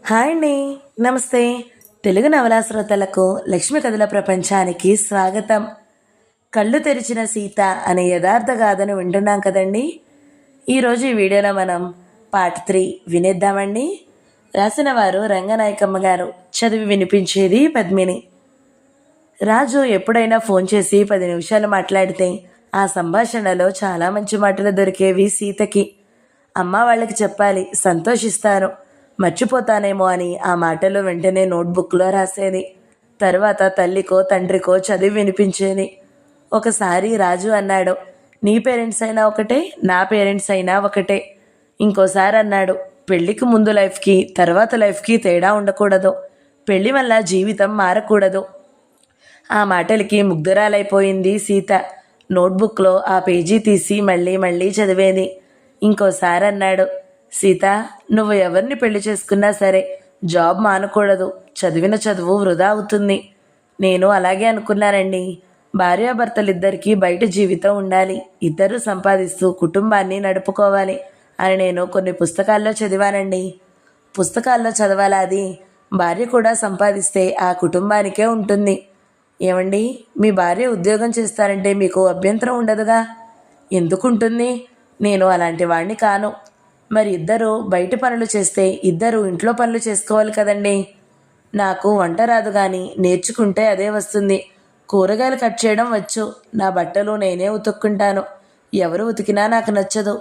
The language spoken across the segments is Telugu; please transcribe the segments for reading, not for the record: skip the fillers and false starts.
హాయ్ అండి. నమస్తే. తెలుగు నవలా శ్రోతలకు లక్ష్మి కథల ప్రపంచానికి స్వాగతం. కళ్ళు తెరిచిన సీత అనే యథార్థ గాథను వింటున్నాం కదండి. ఈరోజు ఈ వీడియోలో మనం పార్ట్ 3 వినేద్దామండి. రాసిన వారు రంగనాయకమ్మ గారు, చదివి వినిపించేది పద్మిని. రాజు ఎప్పుడైనా ఫోన్ చేసి 10 నిమిషాలు మాట్లాడితే ఆ సంభాషణలో చాలా మంచి మాటలు దొరికేవి సీతకి. అమ్మ వాళ్ళకి చెప్పాలి, సంతోషిస్తారు, మర్చిపోతానేమో అని ఆ మాటలు వెంటనే నోట్బుక్లో రాసేది. తర్వాత తల్లికో తండ్రికో చదివి వినిపించేది. ఒకసారి రాజు అన్నాడు, నీ పేరెంట్స్ అయినా ఒకటే, నా పేరెంట్స్ అయినా ఒకటే. ఇంకోసారి అన్నాడు, పెళ్లికి ముందు లైఫ్కి తర్వాత లైఫ్కి తేడా ఉండకూడదు, పెళ్లి వల్ల జీవితం మారకూడదు. ఆ మాటలకి ముగ్ధురాలైపోయింది సీత. నోట్బుక్లో ఆ పేజీ తీసి మళ్ళీ మళ్ళీ చదివేది. ఇంకోసారి అన్నాడు, సీత, నువ్వు ఎవరిని పెళ్లి చేసుకున్నా సరే జాబ్ మానకూడదు, చదివిన చదువు వృధా అవుతుంది. నేను అలాగే అనుకున్నానండి. భార్యాభర్తలిద్దరికీ బయట జీవితం ఉండాలి, ఇద్దరూ సంపాదిస్తూ కుటుంబాన్ని నడుపుకోవాలి అని నేను కొన్ని పుస్తకాల్లో చదివానండి. పుస్తకాల్లో చదవాలా అది? భార్య కూడా సంపాదిస్తే ఆ కుటుంబానికే ఉంటుంది. ఏమండి, మీ భార్య ఉద్యోగం చేస్తారంటే మీకు అభ్యంతరం ఉండదుగా? ఎందుకుంటుంది? నేను అలాంటి వాడిని కాను. మరి ఇద్దరు బయట పనులు చేస్తే ఇద్దరు ఇంట్లో పనులు చేసుకోవాలి కదండి. నాకు వంట రాదు, కానీ నేర్చుకుంటే అదే వస్తుంది. కూరగాయలు కట్ చేయడం వచ్చు, నా బట్టలు నేనే ఉతుక్కుంటాను. ఎవరు ఉతికినా నాకు నచ్చదు.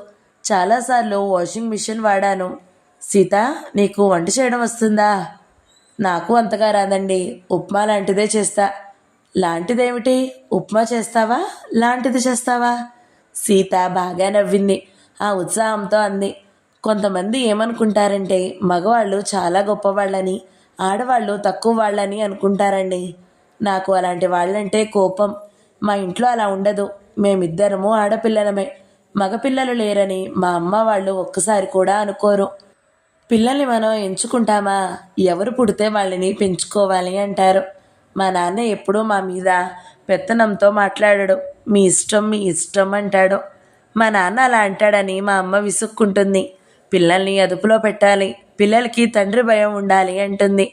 చాలాసార్లు వాషింగ్ మిషన్ వాడాను. సీత, నీకు వంట చేయడం వస్తుందా? నాకు అంతగా రాదండి, ఉప్మా లాంటిదే చేస్తా. లాంటిదేమిటి? ఉప్మా చేస్తావా, లాంటిది చేస్తావా? సీత బాగా నవ్వింది. ఆ ఉత్సాహంతో అంది, కొంతమంది ఏమనుకుంటారంటే మగవాళ్ళు చాలా గొప్పవాళ్ళని, ఆడవాళ్ళు తక్కువ వాళ్ళని అనుకుంటారండి. నాకు అలాంటి వాళ్ళంటే కోపం. మా ఇంట్లో అలా ఉండదు. మేమిద్దరము ఆడపిల్లలమే, మగపిల్లలు లేరని మా అమ్మ వాళ్ళు ఒక్కసారి కూడా అనుకోరు. పిల్లల్ని మనం ఎంచుకుంటామా? ఎవరు పుడితే వాళ్ళని పెంచుకోవాలి అంటారు. మా నాన్న ఎప్పుడూ మా మీద పెత్తనంతో మాట్లాడడు. మీ ఇష్టం మీ ఇష్టం అంటాడు. మా నాన్న అలా అంటాడని మా అమ్మ విసుక్కుంటుంది. పిల్లల్ని అదుపులో పెట్టాలి, పిల్లలకి తండ్రి భయం ఉండాలి అంటుంది.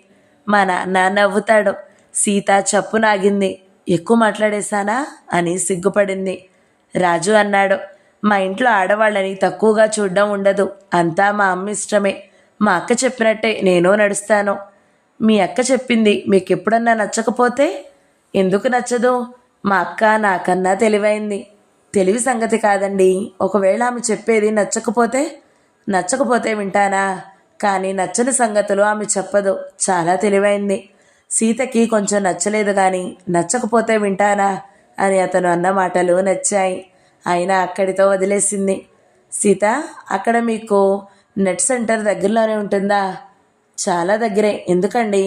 మా నాన్న నవ్వుతాడు. సీత చప్పునాగింది. ఎక్కువ మాట్లాడేశానా అని సిగ్గుపడింది. రాజు అన్నాడు, మా ఇంట్లో ఆడవాళ్ళని తక్కువగా చూడడం ఉండదు, అంతా మా అమ్మ ఇష్టమే. మా అక్క చెప్పినట్టే నేను నడుస్తాను. మీ అక్క చెప్పింది మీకు ఎప్పుడన్నా నచ్చకపోతే? ఎందుకు నచ్చదు? మా అక్క నాకన్నా తెలివైంది. తెలివి సంగతి కాదండి, ఒకవేళ ఆమె చెప్పేది నచ్చకపోతే వింటానా? కానీ నచ్చని సంగతులు ఆమె చెప్పదు, చాలా తెలివైంది. సీతకి కొంచెం నచ్చలేదు, కానీ నచ్చకపోతే వింటానా అని అతను అన్న మాటలు నచ్చాయి. అయినా అక్కడితో వదిలేసింది. సీత, అక్కడ మీకు నెట్ సెంటర్ దగ్గరలోనే ఉంటుందా? చాలా దగ్గరే. ఎందుకండి?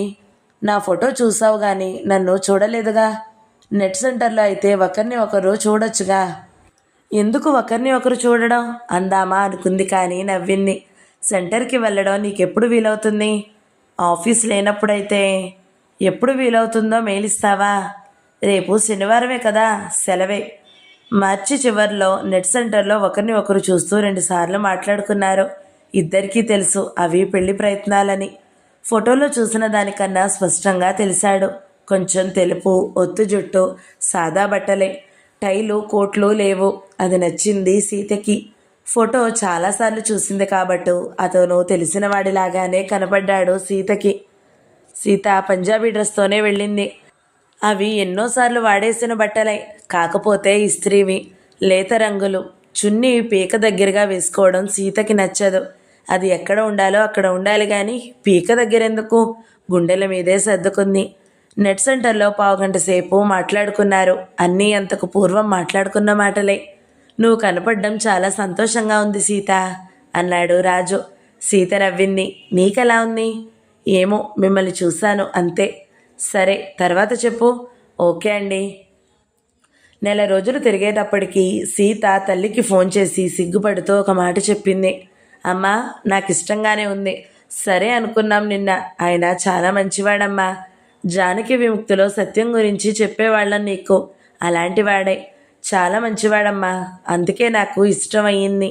నా ఫోటో చూసావు కానీ నన్ను చూడలేదుగా. నెట్ సెంటర్లో అయితే ఒకరిని ఒకరు చూడొచ్చుగా. ఎందుకు ఒకరిని ఒకరు చూడడం అందామా అనుకుంది, కానీ నవ్వింది. సెంటర్కి వెళ్ళడం నీకెప్పుడు వీలవుతుంది? ఆఫీస్ లేనప్పుడైతే. ఎప్పుడు వీలవుతుందో మేలిస్తావా? రేపు శనివారమే కదా, సెలవే. మార్చి చివరిలో నెట్ సెంటర్లో ఒకరిని ఒకరు చూస్తూ 2 సార్లు మాట్లాడుకున్నారు. ఇద్దరికీ తెలుసు అవి పెళ్లి ప్రయత్నాలని. ఫోటోలో చూసిన దానికన్నా స్పష్టంగా తెలిసాడు. కొంచెం తెలుపు, ఒత్తు జుట్టు, సాదా బట్టలే, టైలు కోట్లు లేవు. అది నచ్చింది సీతకి. ఫోటో చాలాసార్లు చూసింది కాబట్టి అతను తెలిసిన వాడిలాగానే కనపడ్డాడు సీతకి. సీత పంజాబీ డ్రెస్తోనే వెళ్ళింది. అవి ఎన్నోసార్లు వాడేసిన బట్టలే, కాకపోతే ఇస్త్రీవి, లేత రంగులు. చున్నీ పీక దగ్గరగా వేసుకోవడం సీతకి నచ్చదు. అది ఎక్కడ ఉండాలో అక్కడ ఉండాలి, కానీ పీక దగ్గరెందుకు? గుండెల మీదే సర్దుకుంది. నెట్ సెంటర్లో 15 గంట సేపు మాట్లాడుకున్నారు. అన్నీ అంతకు పూర్వం మాట్లాడుకున్న మాటలే. నువ్వు కనపడడం చాలా సంతోషంగా ఉంది సీత అన్నాడు రాజు. సీత నవ్వింది. నీకెలా ఉంది? ఏమో, మిమ్మల్ని చూశాను అంతే. సరే, తర్వాత చెప్పు. ఓకే అండి. నెల రోజులు తిరిగేటప్పటికీ సీత తల్లికి ఫోన్ చేసి సిగ్గుపడుతూ ఒక మాట చెప్పింది. అమ్మా, నాకు ఇష్టంగానే ఉంది. సరే అనుకున్నాం నిన్న. ఆయన చాలా మంచివాడమ్మా. జానకి విముక్తిలో సత్యం గురించి చెప్పేవాళ్ళం నీకు. అలాంటి వాడే, చాలా మంచివాడమ్మా. అందుకే నాకు ఇష్టమయ్యింది.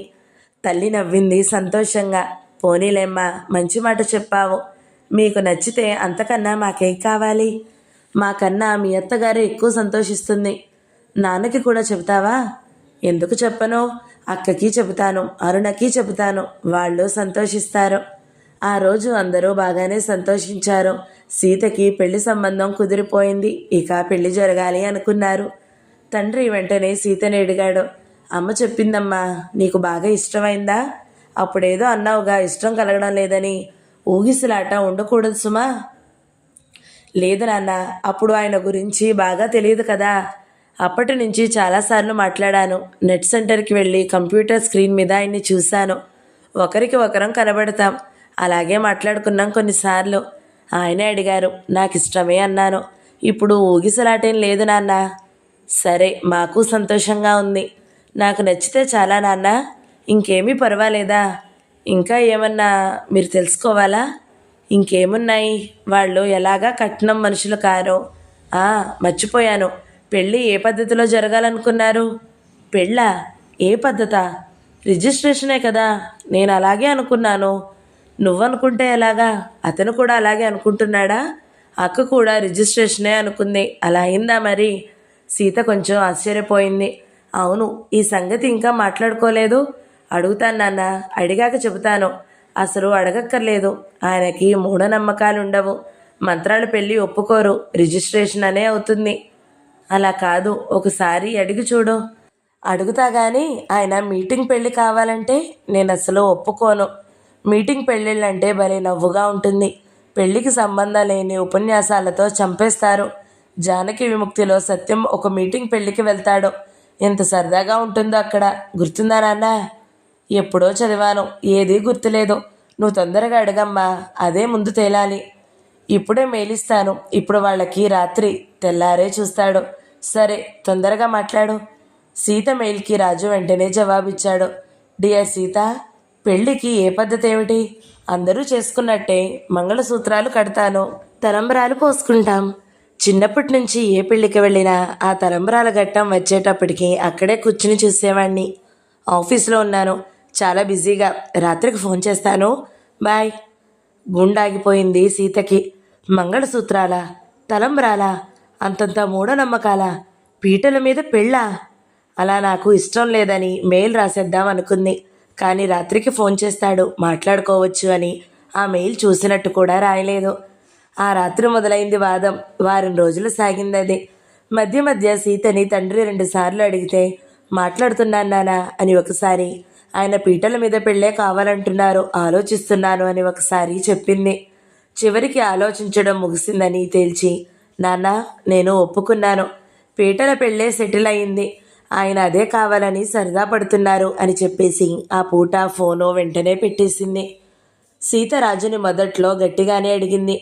తల్లి నవ్వింది సంతోషంగా. పోనీలేమ్మా, మంచి మాట చెప్పావు. మీకు నచ్చితే అంతకన్నా మాకేం కావాలి? మాకన్నా మీ అత్తగారే ఎక్కువ సంతోషిస్తుంది. నాన్నకి కూడా చెబుతావా? ఎందుకు చెప్పను? అక్కకి చెబుతాను, అరుణకి చెబుతాను, వాళ్ళు సంతోషిస్తారు. ఆ రోజు అందరూ బాగానే సంతోషించారు. సీతకి పెళ్లి సంబంధం కుదిరిపోయింది. ఇక పెళ్లి జరగాలి అనుకున్నారు. తండ్రి వెంటనే సీతని అడిగాడు. అమ్మ చెప్పిందమ్మా, నీకు బాగా ఇష్టమైందా? అప్పుడేదో అన్నావుగా ఇష్టం కలగడం లేదని. ఊగిసలాట ఉండకూడదు సుమా. లేదు నాన్న, అప్పుడు ఆయన గురించి బాగా తెలియదు కదా. అప్పటి నుంచి చాలాసార్లు మాట్లాడాను. నెట్ సెంటర్కి వెళ్ళి కంప్యూటర్ స్క్రీన్ మీద ఆయన్ని చూశాను. ఒకరికి ఒకరం కనబడతాం. అలాగే మాట్లాడుకున్నాం కొన్నిసార్లు. ఆయనే అడిగారు, నాకు ఇష్టమే అన్నాను. ఇప్పుడు ఊగిసలాటేం లేదు నాన్న. సరే, మాకు సంతోషంగా ఉంది. నాకు నచ్చితే చాలా నాన్న, ఇంకేమీ పర్వాలేదా? ఇంకా ఏమన్నా మీరు తెలుసుకోవాలా? ఇంకేమున్నాయి? వాళ్ళు ఎలాగా కట్నం మనుషులు కారో. మర్చిపోయాను, పెళ్ళి ఏ పద్ధతిలో జరగాలనుకున్నారు? పెళ్ళా? ఏ పద్ధతా? రిజిస్ట్రేషనే కదా. నేను అలాగే అనుకున్నాను. నువ్వనుకుంటే ఎలాగా? అతను కూడా అలాగే అనుకుంటున్నాడా? అక్క కూడా రిజిస్ట్రేషనే అనుకుంది. అలా అయిందా మరి? సీత కొంచెం ఆశ్చర్యపోయింది. అవును, ఈ సంగతి ఇంకా మాట్లాడుకోలేదు. అడుగుతాను నాన్న, అడిగాక చెబుతాను. అసలు అడగక్కర్లేదు. ఆయనకి మూఢనమ్మకాలుండవు. మంత్రాల పెళ్ళి ఒప్పుకోరు, రిజిస్ట్రేషన్ అనే అవుతుంది. అలా కాదు, ఒకసారి అడిగి చూడు. అడుగుతా గాని ఆయన మీటింగ్ పెళ్ళి కావాలంటే నేను అసలు ఒప్పుకోను. మీటింగ్ పెళ్ళిళ్ళంటే భలే నవ్వుగా ఉంటుంది. పెళ్లికి సంబంధం లేని ఉపన్యాసాలతో చంపేస్తారు. జానకి విముక్తిలో సత్యం ఒక మీటింగ్ పెళ్లికి వెళ్తాడు. ఎంత సరదాగా ఉంటుందో అక్కడ. గుర్తుందా నాన్న? ఎప్పుడో చదివాను, ఏదీ గుర్తులేదు. నువ్వు తొందరగా అడగమ్మా, అదే ముందు తేలాలి. ఇప్పుడే మేలిస్తాను. ఇప్పుడు వాళ్ళకి రాత్రి, తెల్లారే చూస్తాడు. సరే, తొందరగా మాట్లాడు. సీత మెయిల్కి రాజు వెంటనే జవాబిచ్చాడు. డియర్ సీత, పెళ్ళికి ఏ పద్ధతి ఏమిటి? అందరూ చేసుకున్నట్టే మంగళసూత్రాలు కడతాను, తలంబరాలు పోసుకుంటాం. చిన్నప్పటి నుంచి ఏ పెళ్ళికి వెళ్ళినా ఆ తలంబరాల ఘట్టం వచ్చేటప్పటికి అక్కడే కూర్చుని చూసేవాణ్ణి. ఆఫీస్లో ఉన్నాను, చాలా బిజీగా. రాత్రికి ఫోన్ చేస్తాను, బాయ్. గుండాగిపోయింది సీతకి. మంగళసూత్రాల, తలంబరాల, అంతంత మూఢనమ్మకాల, పీటల మీద పెళ్ళా? అలా నాకు ఇష్టం లేదని మెయిల్ రాసేద్దాం అనుకుంది. కానీ రాత్రికి ఫోన్ చేస్తాడు, మాట్లాడుకోవచ్చు అని ఆ మెయిల్ చూసినట్టు కూడా రాయలేదు. ఆ రాత్రి మొదలైంది వాదం. వారం రోజులు సాగింది అది. మధ్య మధ్య సీతని తండ్రి 2 సార్లు అడిగితే, మాట్లాడుతున్నాను నానా అని ఒకసారి, ఆయన పీటల మీద పెళ్ళే కావాలంటున్నారు, ఆలోచిస్తున్నాను అని ఒకసారి చెప్పింది. చివరికి ఆలోచించడం ముగిసిందని తేల్చి, నాన్న నేను ఒప్పుకున్నాను, పీటల పెళ్ళే సెటిల్ అయింది, ఆయన అదే కావాలని సరదా పడుతున్నారు అని చెప్పేసి ఆ పూట ఫోను వెంటనే పెట్టేసింది. సీత రాజుని మొదట్లో గట్టిగానే అడిగింది,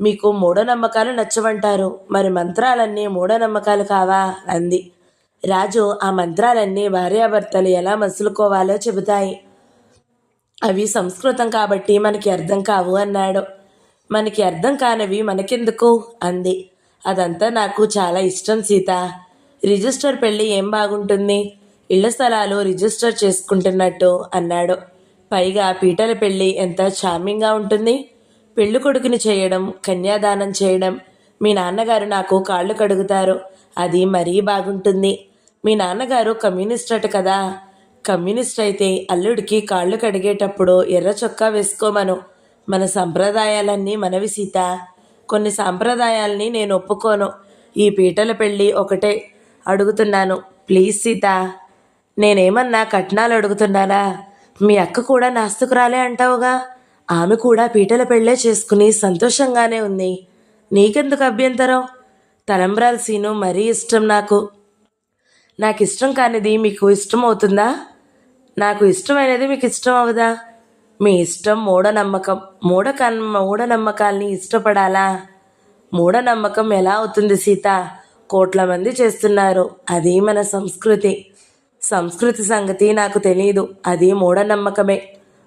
మీకు మూఢనమ్మకాలు నచ్చవంటారు, మరి మంత్రాలన్నీ మూఢనమ్మకాలు కావా అంది. రాజు ఆ మంత్రాలన్నీ భార్యాభర్తలు ఎలా మసులుకోవాలో చెబుతాయి, అవి సంస్కృతం కాబట్టి మనకి అర్థం కావు అన్నాడు. మనకి అర్థం కానివి మనకెందుకు అంది. అదంతా నాకు చాలా ఇష్టం సీత. రిజిస్టర్ పెళ్ళి ఏం బాగుంటుంది, ఇళ్ల స్థలాలు రిజిస్టర్ చేసుకుంటున్నట్టు అన్నాడు. పైగా పీటల పెళ్ళి ఎంత చార్మింగ్గా ఉంటుంది. పెళ్లి కొడుకుని చేయడం, కన్యాదానం చేయడం, మీ నాన్నగారు నాకు కాళ్ళు కడుగుతారు, అది మరీ బాగుంటుంది. మీ నాన్నగారు కమ్యూనిస్ట్ అట కదా. కమ్యూనిస్ట్ అయితే అల్లుడికి కాళ్ళు కడిగేటప్పుడు ఎర్ర చొక్కా వేసుకోమను. మన సంప్రదాయాలన్నీ మనవి సీత. కొన్ని సాంప్రదాయాల్ని నేను ఒప్పుకోను. ఈ పీటల పెళ్ళి ఒకటే అడుగుతున్నాను, ప్లీజ్ సీత. నేనేమన్నా కట్నాలు అడుగుతున్నానా? మీ అక్క కూడా నాస్తికురాలే అంటావుగా. ఆమె కూడా పీటల పెళ్ళే చేసుకుని సంతోషంగానే ఉంది. నీకెందుకు అభ్యంతరం? తలంబ్రాల సీను మరీ ఇష్టం నాకు. నాకు ఇష్టం కానిది మీకు ఇష్టం అవుతుందా? నాకు ఇష్టమైనది మీకు ఇష్టం అవదా? మీ ఇష్టం మూఢనమ్మకం. మూఢనమ్మకాల్ని ఇష్టపడాలా? మూఢనమ్మకం ఎలా అవుతుంది సీత? కోట్ల మంది చేస్తున్నారు, అది మన సంస్కృతి. సంస్కృతి సంగతి నాకు తెలియదు, అది మూఢనమ్మకమే.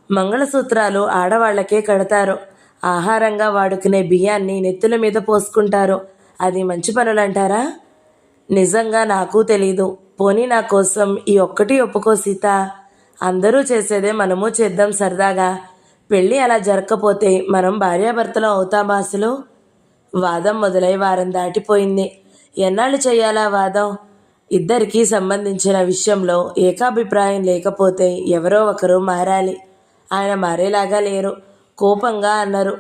మంగళసూత్రాలు ఆడవాళ్లకే కడతారు. ఆహారంగా వాడుకునే బియ్యాన్ని నెత్తుల మీద పోసుకుంటారు, అది మంచి పనులంటారా? నిజంగా నాకు తెలీదు. పోనీ నా కోసం ఈ ఒక్కటి ఒప్పుకో సీత. అందరూ చేసేదే మనము చేద్దాం సరదాగా. పెళ్ళి అలా జరగకపోతే మనం భార్యాభర్తలు అవుతామా అసలు? వాదం మొదలై వారం దాటిపోయింది. ఎన్నాళ్ళు చేయాలా వాదం? ఇద్దరికీ సంబంధించిన విషయంలో ఏకాభిప్రాయం లేకపోతే ఎవరో ఒకరు మారాలి. ఆయన మారేలాగా లేరు. కోపంగా అన్నారు.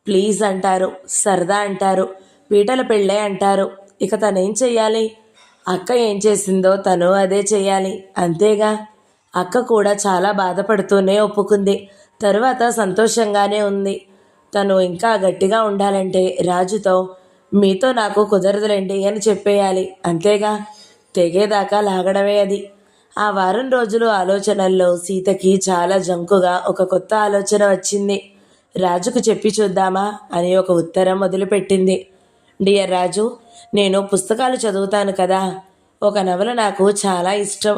ప్లీజ్ అంటారు, సరదా అంటారు, పీటల పెళ్ళే అంటారు. ఇక తనేం చెయ్యాలి? అక్క ఏం చేసిందో తను అదే చెయ్యాలి, అంతేగా. అక్క కూడా చాలా బాధపడుతూనే ఒప్పుకుంది. తరువాత సంతోషంగానే ఉంది. తను ఇంకా గట్టిగా ఉండాలంటే రాజుతో మీతో నాకు కుదరదులేండి అని చెప్పేయాలి, అంతేగా. తెగేదాకా లాగడమే అది. ఆ వారం రోజులు ఆలోచనల్లో సీతకి చాలా జంకుగా ఒక కొత్త ఆలోచన వచ్చింది. రాజుకు చెప్పి చూద్దామా అని ఒక ఉత్తరం మొదలుపెట్టింది. డియర్ రాజు, నేను పుస్తకాలు చదువుతాను కదా. ఒక నవల నాకు చాలా ఇష్టం.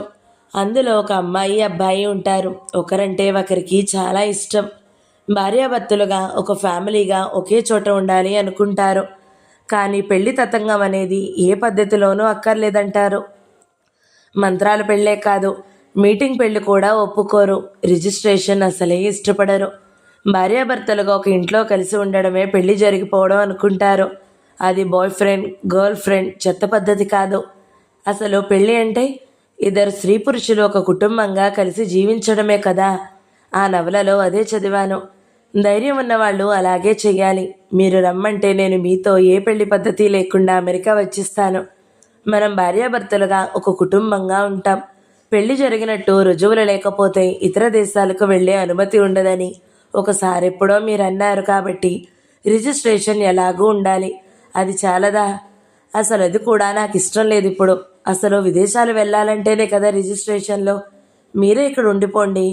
అందులో ఒక అమ్మాయి అబ్బాయి ఉంటారు. ఒకరంటే ఒకరికి చాలా ఇష్టం. భార్యాభర్తలుగా ఒక ఫ్యామిలీగా ఒకే చోట ఉండాలి అనుకుంటారు. కానీ పెళ్లి తతంగం అనేది ఏ పద్ధతిలోనూ అక్కర్లేదంటారు. మంత్రాల పెళ్ళే కాదు, మీటింగ్ పెళ్ళి కూడా ఒప్పుకోరు. రిజిస్ట్రేషన్ అసలే ఇష్టపడరు. భార్యాభర్తలుగా ఒక ఇంట్లో కలిసి ఉండడమే పెళ్లి జరిగిపోవడం అనుకుంటారు. అది బాయ్ ఫ్రెండ్ గర్ల్ ఫ్రెండ్ చెత్త పద్ధతి కాదు. అసలు పెళ్ళి అంటే ఇద్దరు స్త్రీ పురుషులు ఒక కుటుంబంగా కలిసి జీవించడమే కదా. ఆ నవలలో అదే చదివాను. ధైర్యం ఉన్నవాళ్ళు అలాగే చెయ్యాలి. మీరు రమ్మంటే నేను మీతో ఏ పెళ్లి పద్ధతి లేకుండా అమెరికా వచ్చిస్తాను. మనం భార్యాభర్తలుగా ఒక కుటుంబంగా ఉంటాం. పెళ్లి జరిగినట్టు రుజువులు లేకపోతే ఇతర దేశాలకు వెళ్ళే అనుమతి ఉండదని ఒకసారి ఎప్పుడో మీరు అన్నారు. కాబట్టి రిజిస్ట్రేషన్ ఎలాగూ ఉండాలి. అది చాలదా? అసలు అది కూడా నాకు ఇష్టం లేదు ఇప్పుడు. అసలు విదేశాలు వెళ్ళాలంటేనే కదా రిజిస్ట్రేషన్లో. మీరే ఇక్కడ ఉండిపోండి.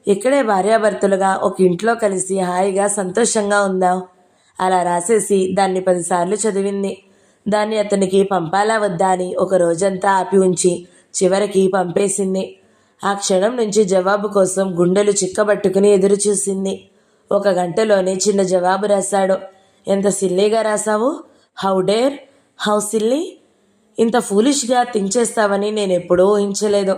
ఇక్కడే భార్యాభర్తలుగా ఒక ఇంట్లో కలిసి హాయిగా సంతోషంగా ఉందాం. అలా రాసేసి దాన్ని 10 సార్లు చదివింది. దాన్ని అతనికి పంపాలా వద్దా అని ఒక రోజంతా ఆపి ఉంచి చివరికి పంపేసింది. ఆ క్షణం నుంచి జవాబు కోసం గుండెలు చిక్కబట్టుకుని ఎదురు చూసింది. 1 గంటలోనే చిన్న జవాబు రాశాడు. ఎంత సిల్లీగా రాశావు. How dare, how silly. ఇంత ఫూలిష్గా థింక్ చేస్తావని నేను ఎప్పుడూ ఊహించలేదు.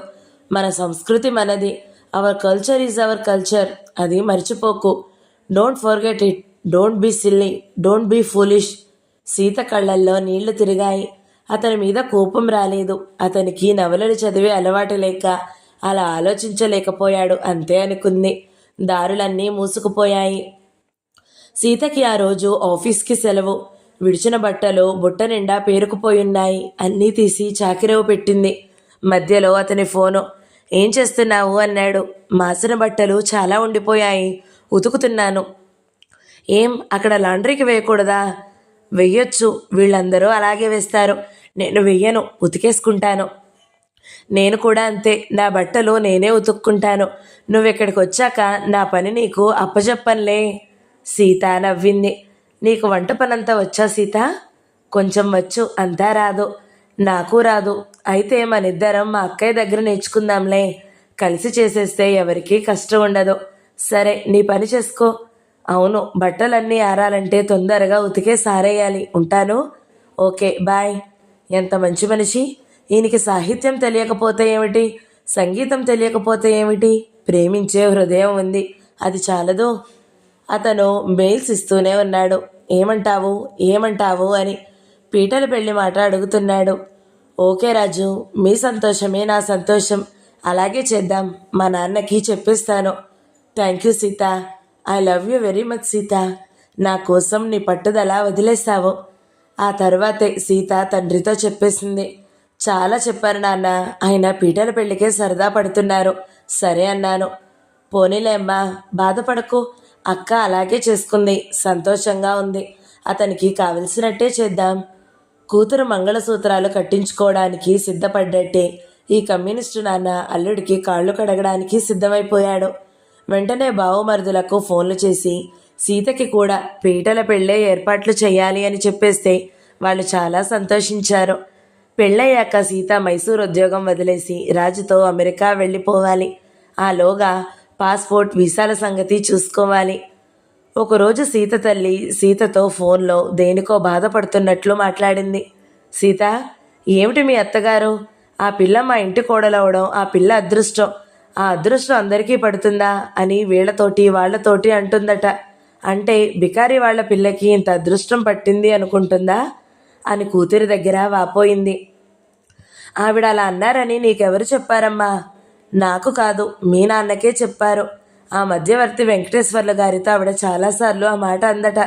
మన సంస్కృతి మనది. Our culture is our culture. అది మర్చిపోకు. Don't forget it. Don't be silly, don't be foolish. Sita కళ్ళల్లో నీళ్లు తిరిగాయి. అతని మీద కోపం రాలేదు. అతనికి నవలలు చదివే అలవాటు లేక అలా ఆలోచించలేకపోయాడు, అంతే అనుకుంది. దారులన్నీ మూసుకుపోయాయి. సీతకి ఆ రోజు ఆఫీస్కి సెలవు. విడిచిన బట్టలు బుట్ట నిండా పేరుకుపోయున్నాయి. అన్నీ తీసి చాకిరవు పెట్టింది. మధ్యలో అతని ఫోను. ఏం చేస్తున్నావు అన్నాడు. మాసిన బట్టలు చాలా ఉండిపోయాయి, ఉతుకుతున్నాను. ఏం అక్కడ లాండ్రీకి వేయకూడదా? వెయ్యొచ్చు, వీళ్ళందరూ అలాగే వేస్తారు. నేను వెయ్యను, ఉతికేసుకుంటాను. నేను కూడా అంతే, నా బట్టలు నేనే ఉతుక్కుంటాను. నువ్వెక్కడికి వచ్చాక నా పని నీకు అప్పచెప్పనులే. సీత నవ్వింది. నీకు వంట పనంతా వచ్చా సీత? కొంచెం వచ్చు, అంతా రాదు. నాకు రాదు. అయితే మనిద్దరం మా అక్కయ్య దగ్గర నేర్చుకుందాంలే. కలిసి చేసేస్తే ఎవరికీ కష్టం ఉండదు. సరే, నీ పని చేసుకో. అవును, బట్టలన్నీ ఆరాలంటే తొందరగా ఉతికే సారేయాలి. ఉంటాను. Okay, bye. ఎంత మంచి మనిషి. ఈయనకి సాహిత్యం తెలియకపోతే ఏమిటి, సంగీతం తెలియకపోతే ఏమిటి, ప్రేమించే హృదయం ఉంది. అది చాలదు. అతను మెయిల్స్ ఇస్తూనే ఉన్నాడు. ఏమంటావు ఏమంటావు అని పీటల పెళ్లి మాట అడుగుతున్నాడు. ఓకే రాజు, మీ సంతోషమే నా సంతోషం. అలాగే చేద్దాం. మా నాన్నకి చెప్పేస్తాను. Thank you Sita. I love you very much Sita. నా కోసం నీ పట్టుదల వదిలేస్తావు. ఆ తర్వాతే సీత తండ్రితో చెప్పేసింది. చాలా చెప్పారు నాన్న, ఆయన పీటల పెళ్లికే సరదా పడుతున్నారు. సరే అన్నాను. పోనీలే అమ్మా, బాధపడకు. అక్క అలాగే చేసుకుంది, సంతోషంగా ఉంది. అతనికి కావలసినట్టే చేద్దాం. కూతురు మంగళసూత్రాలు కట్టించుకోవడానికి సిద్ధపడ్డట్టే ఈ కమ్యూనిస్టు నాన్న అల్లుడికి కాళ్ళు కడగడానికి సిద్ధమైపోయాడు. వెంటనే బావమరుదులకు ఫోన్లు చేసి సీతకి కూడా పీటల పెళ్ళే ఏర్పాట్లు చేయాలి అని చెప్పేస్తే వాళ్ళు చాలా సంతోషించారు. పెళ్ళయ్యాక సీత మైసూర్ ఉద్యోగం వదిలేసి రాజుతో అమెరికా వెళ్ళిపోవాలి. ఆలోగా పాస్పోర్ట్ వీసాల సంగతి చూసుకోవాలి. ఒకరోజు సీత తల్లి సీతతో ఫోన్లో దేనికో బాధపడుతున్నట్లు మాట్లాడింది. సీత, ఏమిటి మీ అత్తగారు? ఆ పిల్ల మా ఇంటి కోడలవడం ఆ పిల్ల అదృష్టం. ఆ అదృష్టం అందరికీ పడుతుందా అని వీళ్ళతోటి వాళ్ళతోటి అంటుందట. అంటే బికారి వాళ్ళ పిల్లకి ఇంత అదృష్టం పట్టింది అనుకుంటుందా అని కూతురి దగ్గర వాపోయింది. ఆవిడ అలా అన్నారని నీకెవరు చెప్పారమ్మా? నాకు కాదు, మీ నాన్నకే చెప్పారు. ఆ మధ్యవర్తి వెంకటేశ్వర్ల గారితో ఆవిడ చాలాసార్లు ఆ మాట అందట.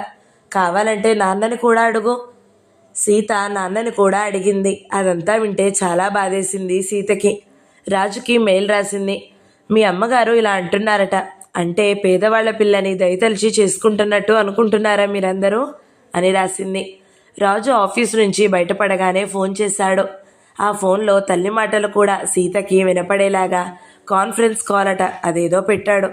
కావాలంటే నాన్నని కూడా అడుగు. సీత నాన్నని కూడా అడిగింది. అదంతా వింటే చాలా బాధేసింది సీతకి. రాజుకి మెయిల్ రాసింది. మీ అమ్మగారు ఇలా అంటున్నారట. అంటే పేదవాళ్ల పిల్లని దయతలిచి చేసుకుంటున్నట్టు అనుకుంటున్నారా మీరందరూ అని రాసింది. రాజు ఆఫీసు నుంచి బయటపడగానే ఫోన్ చేశాడు. ఆ ఫోన్లో తల్లి మాటలు కూడా సీతకి వినపడేలాగా కాన్ఫరెన్స్ కాల్ అట, అదేదో పెట్టాడు.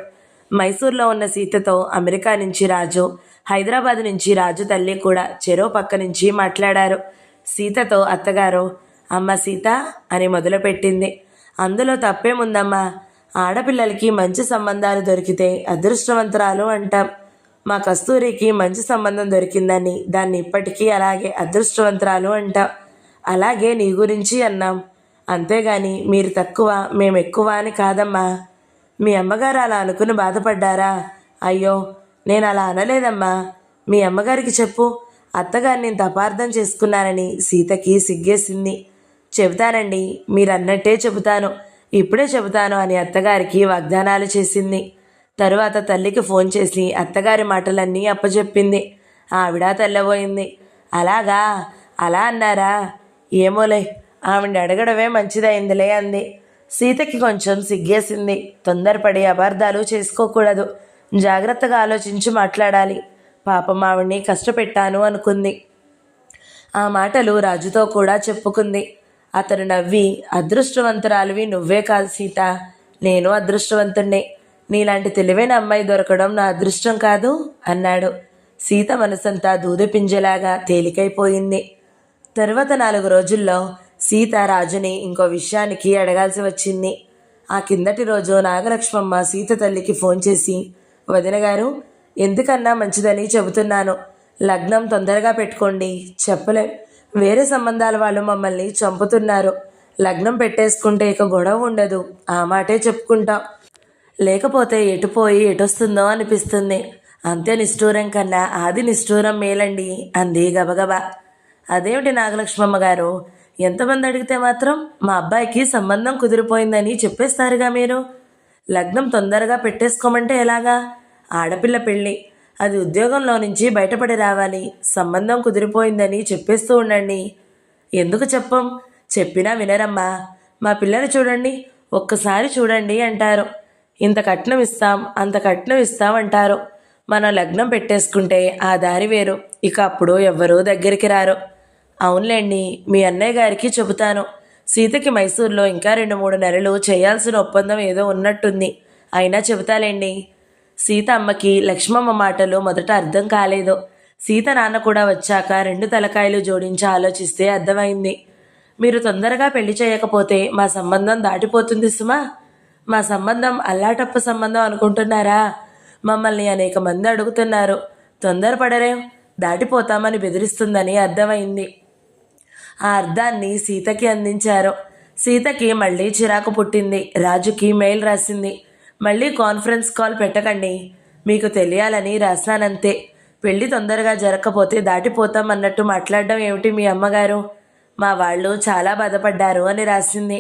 మైసూర్లో ఉన్న సీతతో అమెరికా నుంచి రాజు, హైదరాబాద్ నుంచి రాజు తల్లి కూడా చెరో పక్క నుంచి మాట్లాడారు. సీతతో అత్తగారు అమ్మ సీత అని మొదలుపెట్టింది. అందులో తప్పేముందమ్మా? ఆడపిల్లలకి మంచి సంబంధాలు దొరికితే అదృష్టవంతురాలు అంటాం. మా కస్తూరికి మంచి సంబంధం దొరికిందని దాన్ని ఇప్పటికీ అలాగే అదృష్టవంతురాలు అంటాం. అలాగే నీ గురించి అన్నాం. అంతేగాని మీరు తక్కువ మేము ఎక్కువ అని కాదమ్మా. మీ అమ్మగారు అలా అనుకుని బాధపడ్డారా? అయ్యో నేను అలా అనలేదమ్మా. మీ అమ్మగారికి చెప్పు. అత్తగారిని ఇంత అపార్థం చేసుకున్నానని సీతకి సిగ్గేసింది. చెబుతానండి, మీరన్నట్టే చెబుతాను, ఇప్పుడే చెబుతాను అని అత్తగారికి వాగ్దానాలు చేసింది. తరువాత తల్లికి ఫోన్ చేసి అత్తగారి మాటలన్నీ అప్పచెప్పింది. ఆవిడ తెల్లబోయింది. అలాగా, అలా అన్నారా? ఏమోలే, ఆవిడ అడగడమే మంచిదైందిలే అంది. సీతకి కొంచెం సిగ్గేసింది. తొందరపడి అపార్థాలు చేసుకోకూడదు, జాగ్రత్తగా ఆలోచించి మాట్లాడాలి. పాపం ఆవిడ్ని కష్టపెట్టాను అనుకుంది. ఆ మాటలు రాజుతో కూడా చెప్పుకుంది. అతను నవ్వి అదృష్టవంతురాలివి నువ్వే కాదు సీత, నేను అదృష్టవంతుణ్ణే. నీలాంటి తెలివైన అమ్మాయి దొరకడం నా అదృష్టం కాదు అన్నాడు. సీత మనసంతా దూదపింజలాగా తేలికైపోయింది. తరువాత 4 రోజుల్లో సీత రాజుని ఇంకో విషయానికి అడగాల్సి వచ్చింది. ఆ కిందటి రోజు నాగలక్ష్మమ్మ సీత తల్లికి ఫోన్ చేసి, వదిన గారు ఎందుకన్నా మంచిదని చెబుతున్నాను, లగ్నం తొందరగా పెట్టుకోండి. చెప్పలేం, వేరే సంబంధాల వాళ్ళు మమ్మల్ని చంపుతున్నారు. లగ్నం పెట్టేసుకుంటే ఇక గొడవ ఉండదు, ఆ మాటే చెప్పుకుంటాం. లేకపోతే ఎటుపోయి ఎటొస్తుందో అనిపిస్తుంది. అంత్య నిష్ఠూరం కన్నా ఆది నిష్ఠూరం మేలండి అంది గబగబా. అదేమిటి నాగలక్ష్మమ్మ గారు, ఎంతమంది అడిగితే మాత్రం మా అబ్బాయికి సంబంధం కుదిరిపోయిందని చెప్పేస్తారుగా మీరు. లగ్నం తొందరగా పెట్టేసుకోమంటే ఎలాగా? ఆడపిల్ల పెళ్ళి, అది ఉద్యోగంలో నుంచి బయటపడి రావాలి. సంబంధం కుదిరిపోయిందని చెప్పేస్తూ ఉండండి. ఎందుకు చెప్పం? చెప్పినా వినరమ్మా. మా పిల్లని చూడండి, ఒక్కసారి చూడండి అంటారు. ఇంత కట్నం ఇస్తాం, అంత కట్నం ఇస్తాం అంటారు. మనం లగ్నం పెట్టేసుకుంటే ఆ దారి వేరు, ఇక అప్పుడు ఎవ్వరూ దగ్గరికి రారు. అవునులేండి, మీ అన్నయ్య గారికి చెబుతాను. సీతకి మైసూర్లో ఇంకా 2-3 నెలలు చేయాల్సిన ఒప్పందం ఏదో ఉన్నట్టుంది, అయినా చెబుతాలేండి. సీత అమ్మకి లక్ష్మమ్మ మాటలు మొదట అర్థం కాలేదు. సీత నాన్న కూడా వచ్చాక 2 తలకాయలు జోడించి ఆలోచిస్తే అర్థమైంది. మీరు తొందరగా పెళ్లి చేయకపోతే మా సంబంధం దాటిపోతుంది సుమా. మా సంబంధం అల్లాటప్ప సంబంధం అనుకుంటున్నారా? మమ్మల్ని అనేక మంది అడుగుతున్నారు. తొందరపడరేం, దాటిపోతామని బెదిరిస్తుందని అర్థమైంది. ఆ అర్థాన్ని సీతకి అందించారు. సీతకి మళ్ళీ చిరాకు పుట్టింది. రాజుకి మెయిల్ రాసింది. మళ్ళీ కాన్ఫరెన్స్ కాల్ పెట్టకండి, మీకు తెలియాలని రాశానంతే. పెళ్ళి తొందరగా జరగకపోతే దాటిపోతాం అన్నట్టు మాట్లాడడం ఏమిటి మీ అమ్మగారు? మా వాళ్ళు చాలా బాధపడ్డారు అని రాసింది.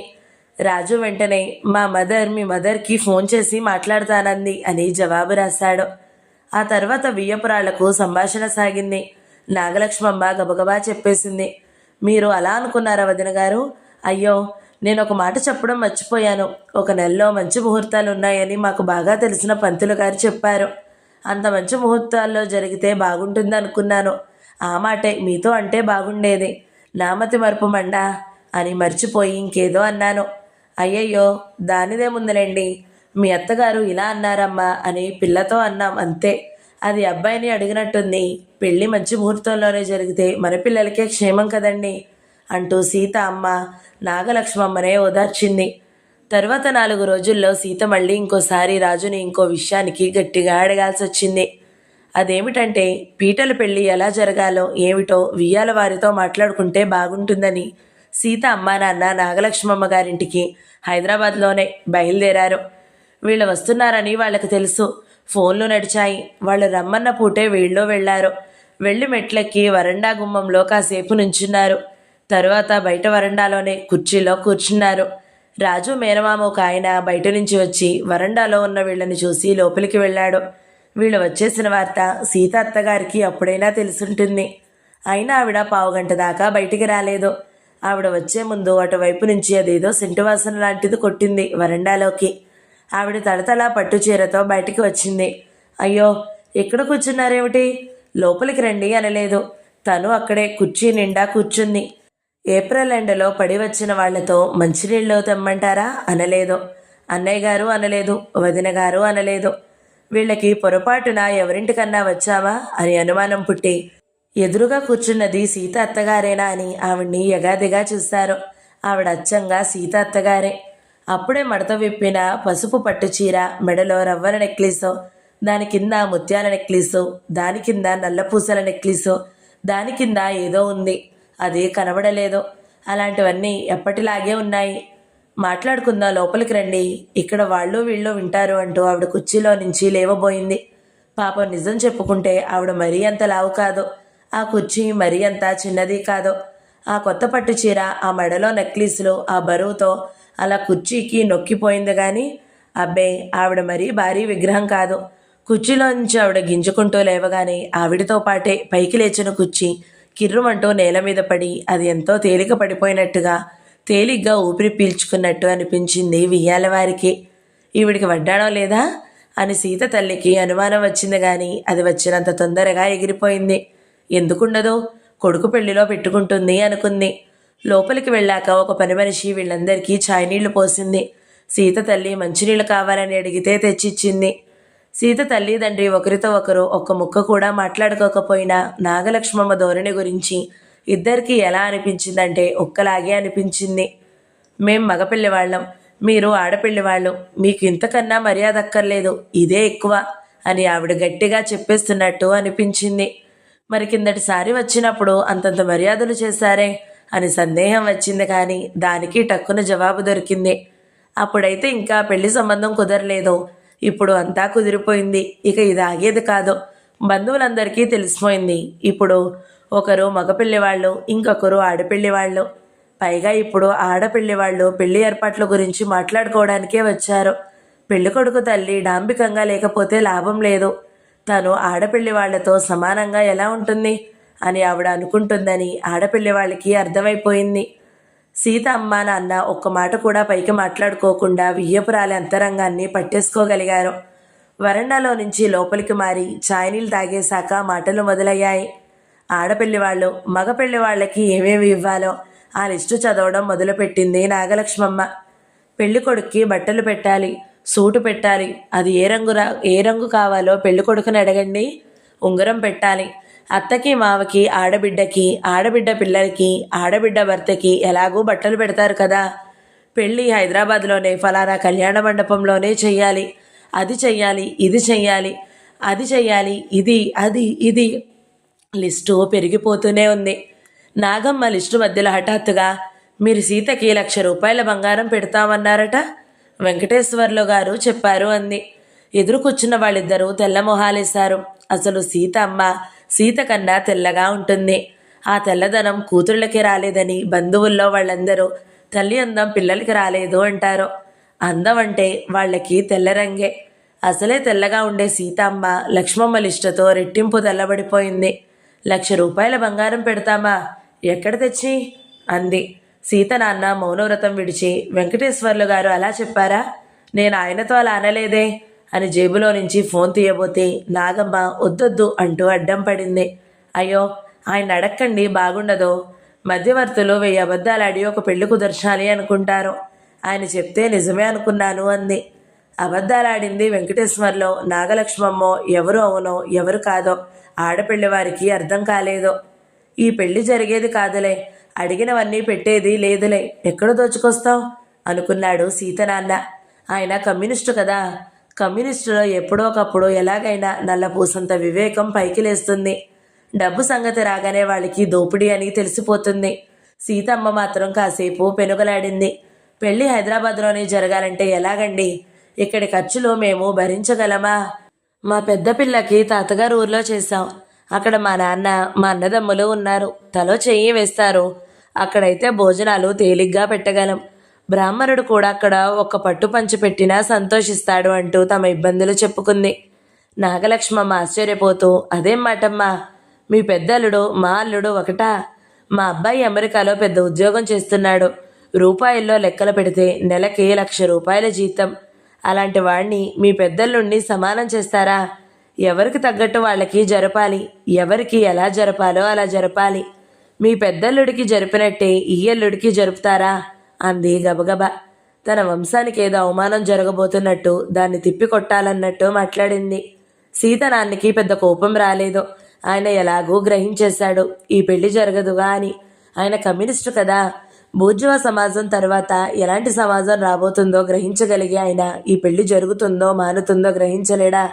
రాజు వెంటనే మీ మదర్కి ఫోన్ చేసి మాట్లాడతానంది అని జవాబు రాశాడు. ఆ తర్వాత వియ్యపురాళ్లకు సంభాషణ సాగింది. నాగలక్ష్మమ్మ గబగబా చెప్పేసింది. మీరు అలా అనుకున్నారా వదిన గారు? అయ్యో, నేను ఒక మాట చెప్పడం మర్చిపోయాను. 1 నెలలో మంచి ముహూర్తాలు ఉన్నాయని మాకు బాగా తెలిసిన పంతులు గారు చెప్పారు. అంత మంచి ముహూర్తాల్లో జరిగితే బాగుంటుంది అనుకున్నాను. ఆ మాటే మీతో అంటే బాగుండేది. నామతి మరుపు మండా అని మర్చిపోయి ఇంకేదో అన్నాను. అయ్యయ్యో, దానిదేముందిలేండి, మీ అత్తగారు ఇలా అన్నారమ్మా అని పిల్లతో అన్నాం అంతే. అది అబ్బాయిని అడిగినట్టుంది. పెళ్ళి మంచి ముహూర్తంలోనే జరిగితే మన పిల్లలకే క్షేమం కదండి అంటూ సీత అమ్మ నాగలక్ష్మమ్మనే ఓదార్చింది. తర్వాత 4 రోజుల్లో సీత మళ్ళీ ఇంకోసారి రాజుని ఇంకో విషయానికి గట్టిగా అడగాల్సి వచ్చింది. అదేమిటంటే పీటల పెళ్ళి ఎలా జరగాలో ఏమిటో వియ్యాల వారితో మాట్లాడుకుంటే బాగుంటుందని సీత అమ్మా నాన్న నాగలక్ష్మమ్మ గారింటికి హైదరాబాద్లోనే బయలుదేరారు. వీళ్ళు వస్తున్నారని వాళ్ళకి తెలుసు. ఫోన్లు నడిచాయి. వాళ్ళు రమ్మన్న పూటే వీళ్ళు వెళ్ళారు. వెళ్ళి మెట్లెక్కి వరండా గుమ్మంలో కాసేపు నుంచున్నారు. తరువాత బయట వరండాలోనే కుర్చీలో కూర్చున్నారు. రాజు మేనమామ ఒక ఆయన బయట నుంచి వచ్చి వరండాలో ఉన్న వీళ్ళని చూసి లోపలికి వెళ్ళాడు. వీళ్ళు వచ్చేసిన వార్త సీత అత్తగారికి అప్పుడైనా తెలుసుంటుంది. అయినా ఆవిడ పావుగంట దాకా బయటికి రాలేదు. ఆవిడ వచ్చే ముందు అటువైపు నుంచి అదేదో సెంటు వాసన లాంటిది కొట్టింది వరండాలోకి. ఆవిడ తడతలా పట్టు చీరతో బయటికి వచ్చింది. అయ్యో, ఎక్కడ కూర్చున్నారేమిటి? లోపలికి రండి అనలేదు. తను అక్కడే కుర్చీ నిండా కూర్చుంది. ఏప్రిల్ ఎండలో పడి వచ్చిన వాళ్లతో మంచినీళ్ళు తెమ్మంటారా అనలేదు. అన్నయ్య గారు అనలేదు. వదిన గారు అనలేదు. వీళ్ళకి పొరపాటున ఎవరింటికన్నా వచ్చావా అని అనుమానం పుట్టి ఎదురుగా కూర్చున్నది సీత అత్తగారేనా అని ఆవిడ్ని యగాదిగా చూశారు. ఆవిడ అచ్చంగా సీత అత్తగారే. అప్పుడే మడత విప్పిన పసుపు పట్టు చీర, మెడలో రవ్వల నెక్లెసో, దాని కింద ముత్యాల నెక్లెసో, దాని కింద నల్లపూసల నెక్లెసో, దాని కింద ఏదో ఉంది, అది కనబడలేదు. అలాంటివన్నీ ఎప్పటిలాగే ఉన్నాయి. మాట్లాడుకుందా, లోపలికి రండి, ఇక్కడ వాళ్ళు వీళ్ళు వింటారు అంటూ ఆవిడ కుర్చీలో నుంచి లేవబోయింది. పాపం నిజం చెప్పుకుంటే ఆవిడ మరీ అంత లావు కాదు. ఆ కుర్చీ మరీ అంత చిన్నది కాదు. ఆ కొత్త పట్టు చీర, ఆ మెడలో నెక్లెస్లు, ఆ బరువుతో అలా కుర్చీకి నొక్కిపోయింది. కానీ అబ్బే, ఆవిడ మరీ భారీ విగ్రహం కాదు. కుర్చీలో నుంచి ఆవిడ గింజుకుంటూ లేవగానే ఆవిడతో పాటే పైకి లేచిన కుర్చీ కిర్రుమంటూ నేల మీద పడి అది ఎంతో తేలిక పడిపోయినట్టుగా, తేలిగ్గా ఊపిరి పీల్చుకున్నట్టు అనిపించింది వియ్యాలవారికి. ఈవిడికి వడ్డాణం లేదా అని సీత తల్లికి అనుమానం వచ్చింది. కానీ అది వచ్చినంత తొందరగా ఎగిరిపోయింది. ఎందుకుండదు, కొడుకు పెళ్లిలో పెట్టుకుంటుంది అనుకుంది. లోపలికి వెళ్ళాక ఒక పని మనిషి వీళ్ళందరికీ ఛాయ్ నీళ్లు పోసింది. సీత తల్లి మంచినీళ్ళు కావాలని అడిగితే తెచ్చిచ్చింది. సీత తల్లి తండ్రి ఒకరితో ఒకరు ఒక్క ముక్క కూడా మాట్లాడుకోకపోయినా నాగలక్ష్మమ్మ ధోరణి గురించి ఇద్దరికీ ఎలా అనిపించిందంటే ఒక్కలాగే అనిపించింది. మేం మగపిల్లివాళ్ళం, మీరు ఆడపిల్లివాళ్ళు, మీకు ఇంతకన్నా మర్యాద అక్కర్లేదు, ఇదే ఎక్కువ అని ఆవిడ గట్టిగా చెప్పేస్తున్నట్టు అనిపించింది. మరి కిందటిసారి వచ్చినప్పుడు అంతంత మర్యాదలు చేశారే అని సందేహం వచ్చింది. కానీ దానికి టక్కున జవాబు దొరికింది. అప్పుడైతే ఇంకా పెళ్లి సంబంధం కుదరలేదు, ఇప్పుడు అంతా కుదిరిపోయింది. ఇక ఇది ఆగేది కాదు. బంధువులందరికీ తెలిసిపోయింది. ఇప్పుడు ఒకరు మగపిల్లివాళ్ళు, ఇంకొకరు ఆడపిల్లివాళ్ళు. పైగా ఇప్పుడు ఆడపిల్లివాళ్ళు పెళ్లి ఏర్పాట్ల గురించి మాట్లాడుకోవడానికే వచ్చారు. పెళ్ళికొడుకు తల్లి డాంబికంగా లేకపోతే లాభం లేదు. తను ఆడపిల్లి వాళ్లతో సమానంగా ఎలా ఉంటుంది అని ఆవిడ అనుకుంటుందని ఆడపిల్లి వాళ్ళకి అర్థమైపోయింది. సీత అమ్మ నాన్న ఒక్క మాట కూడా పైకి మాట్లాడుకోకుండా వియ్యపురాలి అంతరంగాన్ని పట్టేసుకోగలిగారు. వరండాలో నుంచి లోపలికి మారి ఛాయ్ నీళ్ళు తాగేశాక మాటలు మొదలయ్యాయి. ఆడపిల్లి వాళ్ళు మగపిల్లి వాళ్ళకి ఏమేమి ఇవ్వాలో ఆ లిస్టు చదవడం మొదలుపెట్టింది నాగలక్ష్మమ్మ. పెళ్లి కొడుక్కి బట్టలు పెట్టాలి, సూటు పెట్టాలి, అది ఏ రంగు కావాలో పెళ్లి కొడుకుని అడగండి. ఉంగరం పెట్టాలి. అత్తకి మావకి ఆడబిడ్డకి, ఆడబిడ్డ పిల్లలకి, ఆడబిడ్డ భర్తకి ఎలాగూ బట్టలు పెడతారు కదా. పెళ్ళి హైదరాబాద్లోనే ఫలానా కళ్యాణ మండపంలోనే చెయ్యాలి, అది చెయ్యాలి, ఇది చెయ్యాలి, అది చెయ్యాలి, ఇది లిస్టు పెరిగిపోతూనే ఉంది. నాగమ్మ లిస్టు మధ్యలో హఠాత్తుగా, మీరు సీతకి 1,00,000 రూపాయల బంగారం పెడతామన్నారట, వెంకటేశ్వర్లు గారు చెప్పారు అంది. ఎదురు కూర్చున్న వాళ్ళిద్దరూ తెల్ల మొహాలేశారు. అసలు సీత కన్నా తెల్లగా ఉంటుంది. ఆ తెల్లదనం కూతుళ్ళకి రాలేదని బంధువుల్లో వాళ్ళందరూ తల్లి అందం పిల్లలకి రాలేదు అంటారు. అందం అంటే వాళ్ళకి తెల్లరంగే. అసలే తెల్లగా ఉండే సీతమ్మ లక్ష్మమ్మ లిస్టుతో రెట్టింపు తెల్లబడిపోయింది. 1,00,000 రూపాయల బంగారం పెడతామా, ఎక్కడ తెచ్చి అంది. సీత నాన్న మౌనవ్రతం విడిచి, వెంకటేశ్వర్లు గారు అలా చెప్పారా, నేను ఆయనతో అలా అనలేదే అని జేబులో నుంచి ఫోన్ తీయబోతే నాగమ్మ వద్దొద్దు అంటూ అడ్డం పడింది. అయ్యో, ఆయన అడక్కండి, బాగుండదు. మధ్యవర్తులు 1000 అబద్ధాలాడి ఒక పెళ్లి కుదర్చాలి అనుకుంటారు. ఆయన చెప్తే నిజమే అనుకున్నాను అంది. అబద్ధాలాడింది వెంకటేశ్వర్లో నాగలక్ష్మమ్మో ఎవరు అవునో ఎవరు కాదో ఆడపిల్లి వారికి అర్థం కాలేదు. ఈ పెళ్లి జరిగేది కాదులే, అడిగినవన్నీ పెట్టేది లేదులే, ఎక్కడ దోచుకొస్తావు అనుకున్నాడు సీత నాన్న. ఆయన కమ్యూనిస్టు కదా, కమ్యూనిస్టులో ఎప్పుడో ఒకప్పుడు ఎలాగైనా నల్లపూసంత వివేకం పైకి లేస్తుంది. డబ్బు సంగతి రాగానే వాళ్ళకి దోపిడీ అని తెలిసిపోతుంది. సీతమ్మ మాత్రం కాసేపు పెనుగలాడింది. పెళ్లి హైదరాబాద్లోనే జరగాలంటే ఎలాగండి, ఇక్కడి ఖర్చులు మేము భరించగలమా? మా పెద్ద పిల్లకి తాతగారు ఊర్లో చేశాం. అక్కడ మా నాన్న, మా అన్నదమ్ములు ఉన్నారు. తలో చెయ్యి వేస్తారు. అక్కడైతే భోజనాలు తేలిగ్గా పెట్టగలం. బ్రాహ్మణుడు కూడా అక్కడ ఒక్క పట్టు పంచి పెట్టినా సంతోషిస్తాడు అంటూ తమ ఇబ్బందులు చెప్పుకుంది. నాగలక్ష్మమ్మ ఆశ్చర్యపోతూ, అదేం మాటమ్మా, మీ పెద్దల్లుడు మా అల్లుడు ఒకటా? మా అబ్బాయి అమెరికాలో పెద్ద ఉద్యోగం చేస్తున్నాడు. రూపాయల్లో లెక్కలు పెడితే నెలకి 1,00,000 రూపాయల జీతం. అలాంటి వాణ్ణి మీ పెద్దల్లుణ్ణి సమానం చేస్తారా? ఎవరికి తగ్గట్టు వాళ్ళకి జరపాలి. ఎవరికి ఎలా జరపాలో అలా జరపాలి. మీ పెద్దల్లుడికి జరిపినట్టే ఈ అల్లుడికి జరుపుతారా అంది గబగబా. తన వంశానికి ఏదో అవమానం జరగబోతున్నట్టు, దాన్ని తిప్పికొట్టాలన్నట్టు మాట్లాడింది. సీత నాన్నకి పెద్ద కోపం రాలేదు. ఆయన ఎలాగూ గ్రహించేశాడు ఈ పెళ్లి జరగదుగా అని. ఆయన కమ్యూనిస్టు కదా. బూర్జువా సమాజం తర్వాత ఎలాంటి సమాజం రాబోతుందో గ్రహించగలిగి ఆయన ఈ పెళ్లి జరుగుతుందో మానుతుందో గ్రహించలేడా?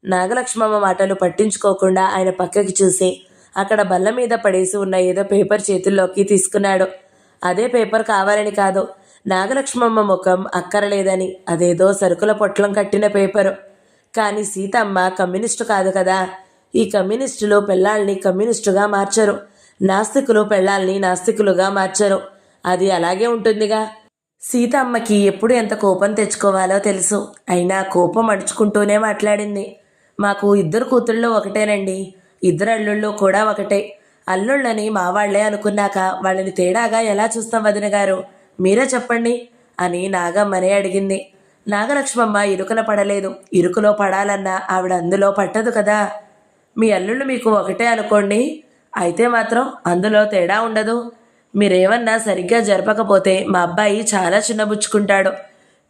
నాగలక్ష్మమ్మ మాటలు పట్టించుకోకుండా ఆయన పక్కకి చూసి అక్కడ బల్ల మీద పడేసి ఉన్న ఏదో పేపర్ చేతుల్లోకి తీసుకున్నాడు. అదే పేపర్ కావాలని కాదు, నాగలక్ష్మమ్మ ముఖం అక్కరలేదని. అదేదో సరుకుల పొట్లం కట్టిన పేపరు. కానీ సీతమ్మ కమ్యూనిస్టు కాదు కదా. ఈ కమ్యూనిస్టులు పెళ్ళాల్ని కమ్యూనిస్టుగా మార్చరు. నాస్తికులు పెళ్ళాల్ని నాస్తికులుగా మార్చరు. అది అలాగే ఉంటుందిగా. సీతమ్మకి ఎప్పుడు ఎంత కోపం తెచ్చుకోవాలో తెలుసు. అయినా కోపం అడుచుకుంటూనే మాట్లాడింది. మాకు 2 కూతుళ్ళు ఒకటేనండి. 2 అల్లుళ్ళు కూడా ఒకటే. అల్లుళ్ళని మా వాళ్లే అనుకున్నాక వాళ్ళని తేడాగా ఎలా చూస్తాం వదిన గారు? మీరే చెప్పండి అని నాగమ్మనే అడిగింది. నాగలక్ష్మమ్మ ఇరుకున పడలేదు. ఇరుకులో పడాలన్నా ఆవిడ అందులో పట్టదు కదా. మీ అల్లుళ్ళు మీకు ఒకటే అనుకోండి, అయితే మాత్రం అందులో తేడా ఉండదు. మీరేమన్నా సరిగ్గా జరపకపోతే మా అబ్బాయి చాలా చిన్నబుచ్చుకుంటాడు.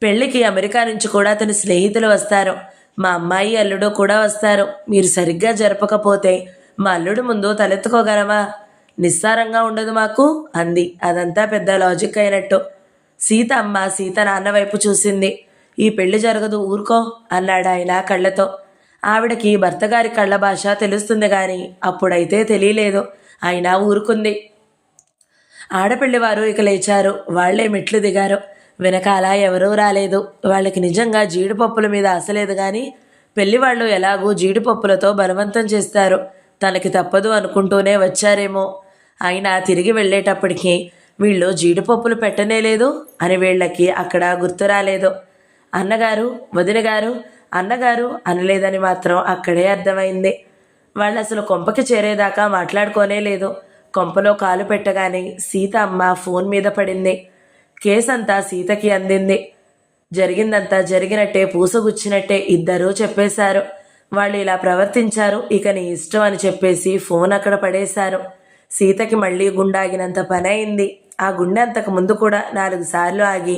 పెళ్లికి అమెరికా నుంచి కూడా అతని స్నేహితులు వస్తారు. మా అమ్మాయి అల్లుడు కూడా వస్తారు. మీరు సరిగ్గా జరపకపోతే మా అల్లుడు ముందు తలెత్తుకోగలమా? నిస్సారంగా ఉండదు మాకు అంది. అదంతా పెద్ద లాజిక్ అయినట్టు. సీత నాన్న వైపు చూసింది. ఈ పెళ్లి జరగదు, ఊరుకో అన్నాడు ఆయన కళ్ళతో. ఆవిడకి భర్తగారి కళ్ళ భాష తెలుస్తుంది గాని అప్పుడైతే తెలియలేదు. అయినా ఊరుకుంది. ఆడపిల్లివారు ఇక లేచారు. వాళ్లే మెట్లు దిగారు. వెనకాల ఎవరూ రాలేదు. వాళ్ళకి నిజంగా జీడిపప్పుల మీద ఆశలేదు గాని పెళ్లివాళ్లు ఎలాగూ జీడిపప్పులతో బలవంతం చేస్తారు. తనకి తప్పదు అనుకుంటూనే వచ్చారేమో. అయినా తిరిగి వెళ్ళేటప్పటికి వీళ్ళు జీడిపప్పులు పెట్టనేలేదు అని వీళ్ళకి అక్కడ గుర్తు రాలేదు. అన్నగారు, వదినగారు, అన్నగారు అనలేదని మాత్రం అక్కడే అర్థమైంది. వాళ్ళు అసలు కొంపకి చేరేదాకా మాట్లాడుకోనే లేదు. కొంపలో కాలు పెట్టగానే సీత అమ్మ ఫోన్ మీద పడింది. కేసంతా సీతకి అందింది. జరిగిందంతా జరిగినట్టే పూసగుచ్చినట్టే ఇద్దరూ చెప్పేశారు. వాళ్ళు ఇలా ప్రవర్తించారు, ఇక నీ ఇష్టం అని చెప్పేసి ఫోన్ అక్కడ పడేశారు. సీతకి మళ్ళీ గుండాగినంత పని అయింది. ఆ గుండె అంతకు ముందు కూడా 4 సార్లు ఆగి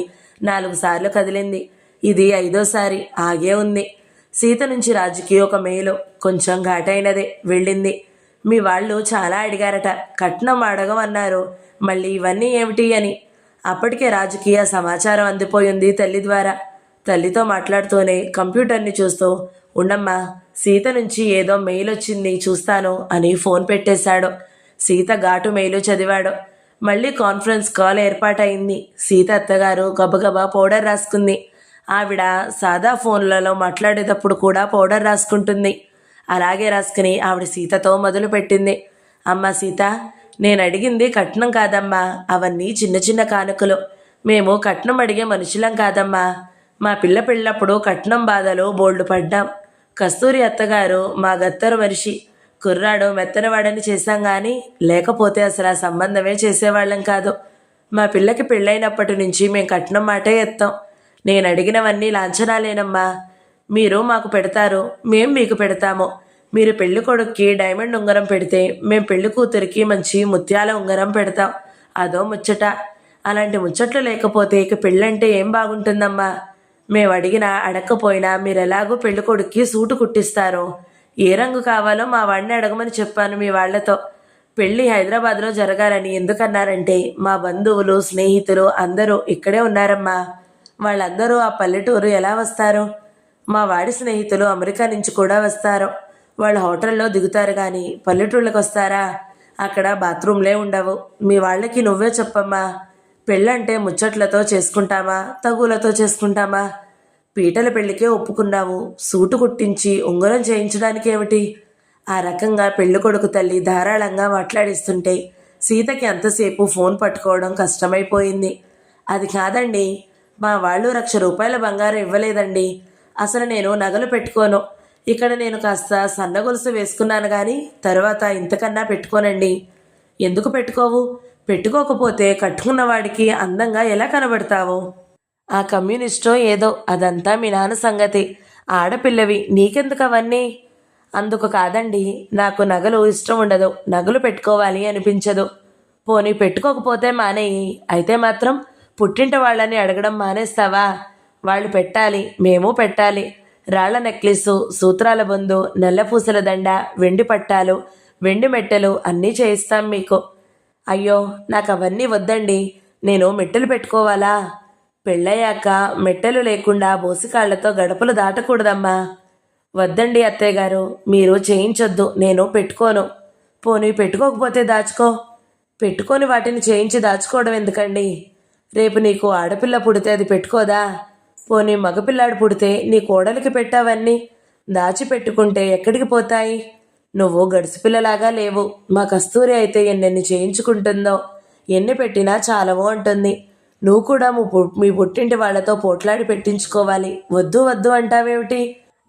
4 సార్లు కదిలింది. ఇది 5వ సారి ఆగే ఉంది. సీత నుంచి రాజుకి ఒక మెయిలు, కొంచెం ఘాటైనదే, వెళ్ళింది. మీ వాళ్ళు చాలా అడిగారట, కట్నం అడగమన్నారు. మళ్ళీ ఇవన్నీ ఏమిటి అని. అప్పటికే రాజుకి ఆ సమాచారం అందిపోయింది తల్లి ద్వారా. తల్లితో మాట్లాడుతూనే కంప్యూటర్ని చూస్తూ, ఉండమ్మా, సీత నుంచి ఏదో మెయిల్ వచ్చింది, చూస్తాను అని ఫోన్ పెట్టేశాడు. సీత ఘాటు మెయిలు చదివాడు. మళ్ళీ కాన్ఫరెన్స్ కాల్ ఏర్పాటైంది. సీత అత్తగారు గబగబా పౌడర్ రాసుకుంది. ఆవిడ సాదా ఫోన్లలో మాట్లాడేటప్పుడు కూడా పౌడర్ రాసుకుంటుంది. అలాగే రాసుకుని ఆవిడ సీతతో మొదలుపెట్టింది. అమ్మ సీత, నేను అడిగింది కట్నం కాదమ్మా, అవన్నీ చిన్న చిన్న కానుకలు. మేము కట్నం అడిగే మనుషులం కాదమ్మా. మా పిల్ల పెళ్ళప్పుడు కట్నం బాధలు బోల్డు పడ్డాం. కస్తూరి అత్తగారు మా గత్తరు మనిషి. కుర్రాడు మెత్తనవాడని చేశాం కానీ లేకపోతే అసలు ఆ సంబంధమే చేసేవాళ్ళం కాదు. మా పిల్లకి పెళ్ళైనప్పటి నుంచి మేం కట్నం మాటే ఎత్తాం. నేను అడిగినవన్నీ లాంఛనాలేనమ్మా. మీరు మాకు పెడతారు, మేం మీకు పెడతాము. మీరు పెళ్లి కొడుక్కి డైమండ్ ఉంగరం పెడితే మేం పెళ్లి కూతురికి మంచి ముత్యాల ఉంగరం పెడతాం. అదో ముచ్చట. అలాంటి ముచ్చట్లు లేకపోతే ఇక పెళ్ళంటే ఏం బాగుంటుందమ్మా. మేము అడిగినా అడగకపోయినా మీరెలాగూ పెళ్లి కొడుక్కి సూటు కుట్టిస్తారు. ఏ రంగు కావాలో మా వాడిని అడగమని చెప్పాను మీ వాళ్లతో. పెళ్ళి హైదరాబాద్లో జరగాలని ఎందుకన్నారంటే మా బంధువులు స్నేహితులు అందరూ ఇక్కడే ఉన్నారమ్మా. వాళ్ళందరూ ఆ పల్లెటూరు ఎలా వస్తారు? మా వాడి స్నేహితులు అమెరికా నుంచి కూడా వస్తారు. వాళ్ళు హోటల్లో దిగుతారు కానీ పల్లెటూళ్ళకి వస్తారా? అక్కడ బాత్రూంలే ఉండవు. మీ వాళ్ళకి నువ్వే చెప్పమ్మా. పెళ్ళంటే ముచ్చట్లతో చేసుకుంటామా, తగులతో చేసుకుంటామా? పీటల పెళ్లికే ఒప్పుకున్నావు, సూటు కుట్టించి ఉంగరం చేయించడానికి ఏమిటి? ఆ రకంగా పెళ్లి కొడుకు తల్లి ధారాళంగా మాట్లాడిస్తుంటే సీతకి అంతసేపు ఫోన్ పట్టుకోవడం కష్టమైపోయింది. అది కాదండి, మా వాళ్ళు ₹1,00,000 బంగారం ఇవ్వలేదండి. అసలు నేను నగలు పెట్టుకోను. ఇక్కడ నేను కాస్త సన్నగొలుసు వేసుకున్నాను కానీ తర్వాత ఇంతకన్నా పెట్టుకోనండి. ఎందుకు పెట్టుకోవు? పెట్టుకోకపోతే కట్టుకున్న వాడికి అందంగా ఎలా కనబడతావు? ఆ కమ్యూనిస్టో ఏదో, అదంతా మీ నాన్న సంగతి. ఆడపిల్లవి, నీకెందుకు అవన్నీ? అందుకు కాదండి, నాకు నగలు ఇష్టం ఉండదు. నగలు పెట్టుకోవాలి అనిపించదు. పోనీ పెట్టుకోకపోతే మానేయి. అయితే మాత్రం పుట్టింటి వాళ్ళని అడగడం మానేస్తావా? వాళ్ళు పెట్టాలి, మేము పెట్టాలి. రాళ్ల నెక్లెస్సు, సూత్రాల బొందు, నల్లపూసల దండ, వెండి పట్టాలు, వెండి మెట్టెలు అన్నీ చేయిస్తాం మీకు. అయ్యో, నాకు అవన్నీ వద్దండి. నేను మెట్టెలు పెట్టుకోవాలా? పెళ్ళయ్యాక మెట్టెలు లేకుండా బోసికాళ్లతో గడపలు దాటకూడదమ్మా. వద్దండి అత్తయ్య గారు, మీరు చేయించొద్దు, నేను పెట్టుకోను. పోనీ పెట్టుకోకపోతే దాచుకో. పెట్టుకొని వాటిని చేయించి దాచుకోవడం ఎందుకండి? రేపు నీకు ఆడపిల్ల పుడితే అది పెట్టుకోదా? పోనీ మగపిల్లాడు పుడితే నీ కోడలికి పెట్టావన్నీ దాచిపెట్టుకుంటే ఎక్కడికి పోతాయి? నువ్వు గడుసుపిల్లలాగా లేవు. మా కస్తూరి అయితే ఎన్నెన్ని చేయించుకుంటుందో. ఎన్ని పెట్టినా చాలవో అంటుంది. నువ్వు కూడా మీ పుట్టింటి వాళ్లతో పోట్లాడి పెట్టించుకోవాలి. వద్దు వద్దు అంటావేమిటి?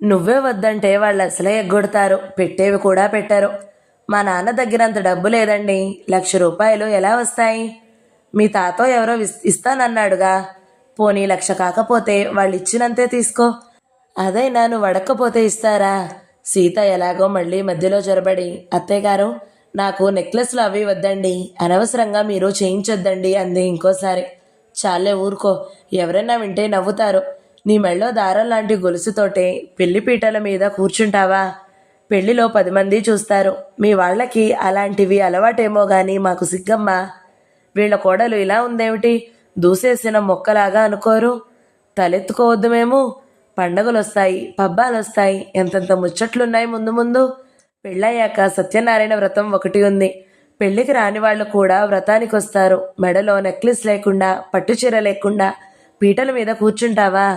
నువ్వే వద్దంటే వాళ్ళు అసలే ఎగ్గొడతారు. పెట్టేవి కూడా పెట్టరు. మా నాన్న దగ్గర అంత డబ్బు లేదండి. ₹1,00,000 ఎలా వస్తాయి? మీ తాతో ఎవరో ఇస్తానన్నాడుగా. పోనీ 1,00,000 కాకపోతే వాళ్ళు ఇచ్చినంతే తీసుకో. అదైనా నువ్వు అడక్కపోతే ఇస్తారా? సీత ఎలాగో మళ్ళీ మధ్యలో జొరబడి, అత్తయ్య గారు, నాకు నెక్లెస్లు అవి వద్దండి, అనవసరంగా మీరు చేయించొద్దండి అంది ఇంకోసారి. చాలే ఊరుకో, ఎవరైనా వింటే నవ్వుతారు. నీ మెళ్ళో దారం లాంటి గొలుసుతోటే పెళ్లిపీటల మీద కూర్చుంటావా? పెళ్లిలో 10 మంది చూస్తారు. మీ వాళ్ళకి అలాంటివి అలవాటేమో గాని మాకు సిగ్గమ్మా. వీళ్ళ కోడలు ఇలా ఉందేమిటి? దూసేసిన మొక్కలాగా అనుకోరు? తలెత్తుకోవద్దు మేము. పండగలొస్తాయి, పబ్బాలొస్తాయి, ఎంతంత ముచ్చట్లున్నాయి ముందు ముందు. పెళ్ళయ్యాక సత్యనారాయణ వ్రతం ఒకటి ఉంది. పెళ్లికి రాని వాళ్ళు కూడా వ్రతానికి వస్తారు. మెడలో నెక్లెస్ లేకుండా, పట్టుచీర లేకుండా పీటల మీద కూర్చుంటావా?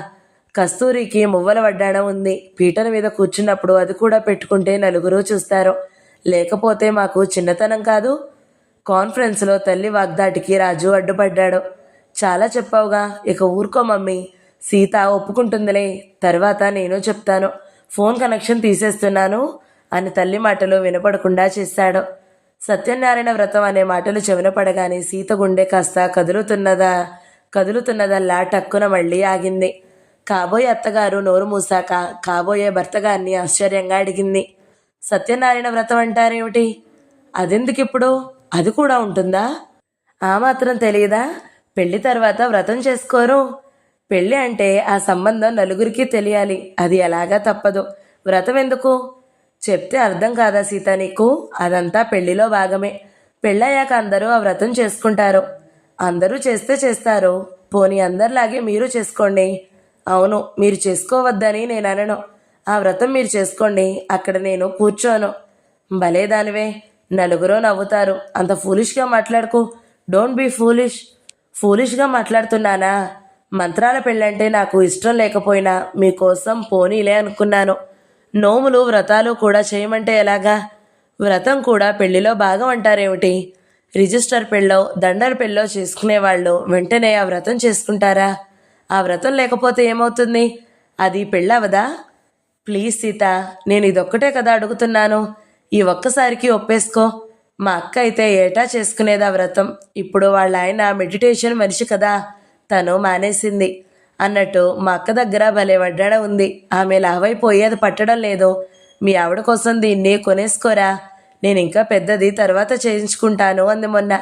కస్తూరికి మువ్వల వడ్డాణం ఉంది. పీటల మీద కూర్చున్నప్పుడు అది కూడా పెట్టుకుంటే నలుగురు చూస్తారు. లేకపోతే మాకు చిన్నతనం కాదు. కాన్ఫరెన్స్లో తల్లి వాగ్దాటికి రాజు అడ్డుపడ్డాడు. చాలా చెప్పావుగా, ఇక ఊరుకో మమ్మీ. సీత ఒప్పుకుంటుందిలే, తర్వాత నేను చెప్తాను. ఫోన్ కనెక్షన్ తీసేస్తున్నాను అని తల్లి మాటలు వినపడకుండా చేశాడు. సత్యనారాయణ వ్రతం అనే మాటలు చెవిన పడగానే సీత గుండె కాస్త కదులుతున్నదల్లా టక్కున మళ్ళీ ఆగింది. కాబోయే అత్తగారు నోరు మూసాక కాబోయే భర్తగారిని ఆశ్చర్యంగా అడిగింది. సత్యనారాయణ వ్రతం అంటారేమిటి? అదెందుకిప్పుడు? అది కూడా ఉంటుందా? ఆ మాత్రం తెలియదా? పెళ్లి తర్వాత వ్రతం చేసుకోరు. పెళ్ళి అంటే ఆ సంబంధం నలుగురికి తెలియాలి. అది ఎలాగా తప్పదు. వ్రతం ఎందుకు? చెప్తే అర్థం కాదా సీత నీకు? అదంతా పెళ్లిలో భాగమే. పెళ్ళయ్యాక అందరూ ఆ వ్రతం చేసుకుంటారు. అందరూ చేస్తే చేస్తారు. పోనీ అందరిలాగే మీరు చేసుకోండి. అవును, మీరు చేసుకోవద్దని నేను అనను. ఆ వ్రతం మీరు చేసుకోండి, అక్కడ నేను కూర్చోను. భలేదానివే, నలుగురో నవ్వుతారు. అంత ఫూలిష్గా మాట్లాడుకో. డోంట్ బీ ఫూలిష్గా మాట్లాడుతున్నానా? మంత్రాల పెళ్ళంటే నాకు ఇష్టం లేకపోయినా మీకోసం పోనీలే అనుకున్నాను. నోములు వ్రతాలు కూడా చేయమంటే ఎలాగా? వ్రతం కూడా పెళ్లిలో భాగం అంటారేమిటి? రిజిస్టర్ పెళ్ళో దండల పెళ్ళో చేసుకునేవాళ్ళు వెంటనే ఆ వ్రతం చేసుకుంటారా? ఆ వ్రతం లేకపోతే ఏమవుతుంది? అది పెళ్ళవదా? ప్లీజ్ సీత, నేను ఇదొక్కటే కదా అడుగుతున్నాను. ఈ ఒక్కసారికి ఒప్పేసుకో. మా అక్క అయితే ఏటా చేసుకునేదా వ్రతం. ఇప్పుడు వాళ్ళ ఆయన మెడిటేషన్ మనిషి కదా, తను మానేసింది. అన్నట్టు మా అక్క దగ్గర భలే వడ్డాడ ఉంది. ఆమె లావైపోయేది పట్టడం లేదు. మీ ఆవిడ కోసం దీన్ని కొనేసుకోరా. నేను ఇంకా పెద్దది తర్వాత చేయించుకుంటాను అంది మొన్న.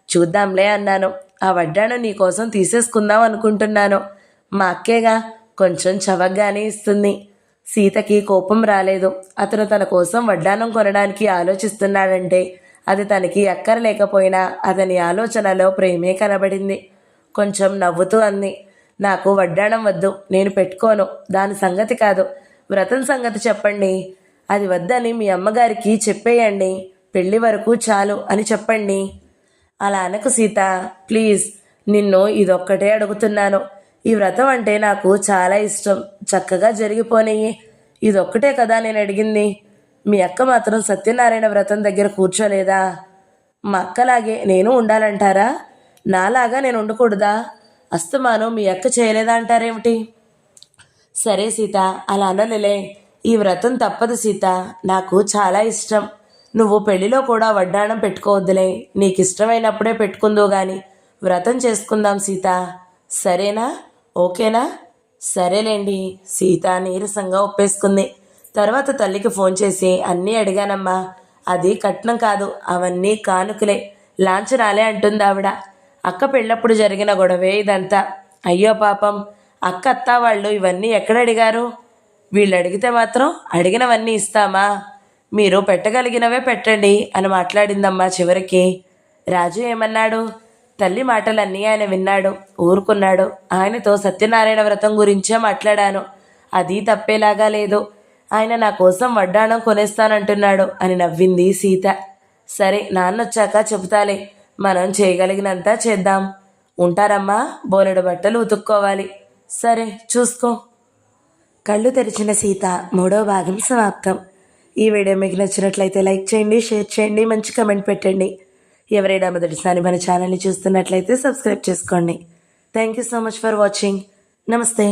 చూద్దాంలే అన్నాను. ఆ వడ్డాణం నీకోసం తీసేసుకుందాం అనుకుంటున్నాను. మా అక్కేగా, కొంచెం చవగ్గానే ఇస్తుంది. సీతకి కోపం రాలేదు. అతను తన కోసం వడ్డాణం కొనడానికి ఆలోచిస్తున్నాడంటే అది తనకి అక్కరలేకపోయినా అతని ఆలోచనలో ప్రేమే కనబడింది. కొంచెం నవ్వుతూ అంది, నాకు వడ్డాణం వద్దు, నేను పెట్టుకోను. దాని సంగతి కాదు, వ్రతం సంగతి చెప్పండి. అది వద్దని మీ అమ్మగారికి చెప్పేయండి. పెళ్లి వరకు చాలు అని చెప్పండి. అలా అనకు సీత, ప్లీజ్. నిన్ను ఇదొక్కటే అడుగుతున్నాను. ఈ వ్రతం అంటే నాకు చాలా ఇష్టం. చక్కగా జరిగిపోనియ్యి. ఇదొక్కటే కదా నేను అడిగింది. మీ అక్క మాత్రం సత్యనారాయణ వ్రతం దగ్గర కూర్చోలేదా? మా అక్కలాగే నేను ఉండాలంటారా? నాలాగా నేను ఉండకూడదా? అస్తమానం మీ అక్క చేయలేదా అంటారేమిటి? సరే సీత, అలా అనలేలే. ఈ వ్రతం తప్పదు సీత. నాకు చాలా ఇష్టం. నువ్వు పెళ్లిలో కూడా వడ్డాణం పెట్టుకోవద్దులే. నీకు ఇష్టమైనప్పుడే పెట్టుకుందో గాని వ్రతం చేసుకుందాం సీత. సరేనా? ఓకేనా? సరేలేండి. సీత నీరసంగా ఒప్పేసుకుంది. తర్వాత తల్లికి ఫోన్ చేసి అన్నీ అడిగానమ్మా. అది కట్నం కాదు, అవన్నీ కానుకలే, లాంఛనాలే అంటుంది ఆవిడ. అక్క పెళ్ళప్పుడు జరిగిన గొడవే ఇదంతా. అయ్యో పాపం, అక్క అత్త వాళ్ళు ఇవన్నీ ఎక్కడ అడిగారు? వీళ్ళు అడిగితే మాత్రం అడిగినవన్నీ ఇస్తామా? మీరు పెట్టగలిగినవే పెట్టండి అని మాట్లాడిందమ్మా చివరికి. రాజు ఏమన్నాడు? తల్లి మాటలన్నీ ఆయన విన్నాడు, ఊరుకున్నాడు. ఆయనతో సత్యనారాయణ వ్రతం గురించే మాట్లాడాను. అది తప్పేలాగా లేదు. ఆయన నా కోసం వడ్డాణం కొనేస్తానంటున్నాడు అని నవ్వింది సీత. సరే, నాన్నొచ్చాక చెబుతాలే. మనం చేయగలిగినంత చేద్దాం. ఉంటారమ్మా, బోలెడు బట్టలు ఉతుక్కోవాలి. సరే, చూసుకో. కళ్ళు తెరిచిన సీత 3వ భాగం సమాప్తం. ఈ వీడియో మీకు నచ్చినట్లయితే లైక్ చేయండి, షేర్ చేయండి, మంచి కమెంట్ పెట్టండి. ఎవరైనా మొదటిసారి మన ఛానల్ని చూస్తున్నట్లయితే సబ్స్క్రైబ్ చేసుకోండి. Thank you so much for watching. నమస్తే.